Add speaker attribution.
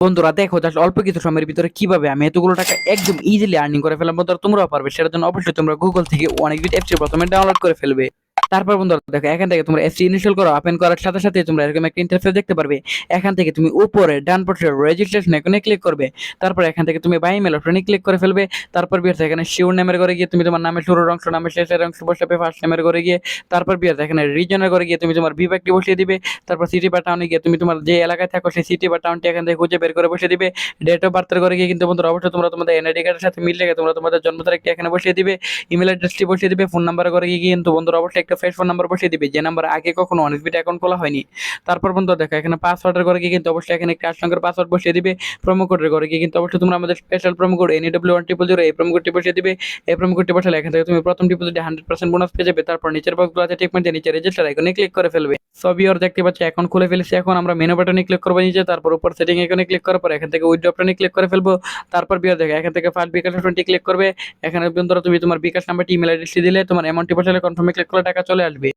Speaker 1: বন্ধুরা দেখো জাস্ট অল্প কিছু সময়ের ভিতরে কিভাবে আমি এতগুলো টাকা একদম ইজিলি আর্নিং করে ফেললাম। বন্ধুরা তোমরাও পারবে, সেটার জন্য অবশ্যই তোমরা গুগল থেকে অনেকবিট অ্যাপসটি প্রথমে ডাউনলোড করে ফেলবে। তারপর বন্ধুরা দেখো এখান থেকে তোমরা অ্যাপসটি ইনস্টল করো। ওপেন করার সাথে সাথে তোমরা এরকম একটা ইন্টারফেস দেখতে পারবে। এখান থেকে তুমি উপরে ডান পাশে রেজিস্ট্রেশন আইকনে ক্লিক করবে। তারপর এখান থেকে তুমি বাই মেল অপশনে ক্লিক করে ফেলবে। তারপর বিয়ার এখানে শিওর নামের ঘরে গিয়ে তুমি তোমার নামের শুরুর অংশ, নামের শেষের অংশ বসাবে ফার্স্ট নামের ঘরে গিয়ে। তারপর বিয়ার এখানে রিজনের ঘরে গিয়ে তুমি তোমার বিভাগটি বসিয়ে দিবে। তারপর সিটি বা টাউনে গিয়ে তুমি তোমার যে এলাকায় থাকো সেই সিটি বা টাউনটি এখান থেকে খুঁজে বের করে বসিয়ে দিবে। ডেট অফ বার্থের ঘরে গিয়ে কিন্তু বন্ধুরা অবশ্যই তোমরা তোমাদের এনআইডি কার্ডের সাথে মিল রেখে তোমরা তোমাদের জন্ম তারিখটি এখানে বসিয়ে দিবে। ইমেল অ্যাড্রেসটি বসিয়ে দিবে। ফোন নাম্বার ঘরে গিয়ে কিন্তু বন্ধুরা অবশ্যই একটা ফ্রেশ ফোন নাম্বার বসিয়ে দিবে, যে নাম্বার আগে কখনো অনেকবিট অ্যাকাউন্ট খোলা হয়নি। তারপর বন্ধুরা দেখো এখানে পাসওয়ার্ডের ঘরে গিয়ে কিন্তু অবশ্যই এখানে একটা 8 সংখ্যার পাসওয়ার্ড বসিয়ে দিবে। প্রোমো কোডের ঘরে গিয়ে কিন্তু অবশ্যই তোমরা আমাদের স্পেশাল প্রোমো কোড NEW1000 এই প্রোমো কোডটি বসিয়ে দিবে। এই প্রোমো কোডটি বসালে এখান থেকে তুমি প্রথম ডিপোজিটে 100% বোনাস পেয়ে যাবে। তারপর নিচের বক্সগুলোতে টিক মারতে নিচে রেজিস্টার আইকনে ক্লিক করে ফেলবে। সো ভিউয়ার দেখতে পাচ্ছ অ্যাকাউন্ট খুলে ফেলেছি। এখন আমরা মেনু বাটনে ক্লিক করব নিচে, তারপর উপর সেটিং আইকনে ক্লিক করার পর এখান থেকে উইথড্র অপশনে ক্লিক করে ফেলবো। তারপর ভিউয়ার দেখো এখান থেকে ফার্স্ট বিকাশ অপশনটি ক্লিক করবে। এখানে বন্ধুরা তুমি তোমার বিকাশ নাম্বারটি ইমেল অ্যাড্রেসটি দিলে তোমার অ্যামাউন্টটি বসালে কনফার্মে ক্লিক করলে টাকা চলে আসবে।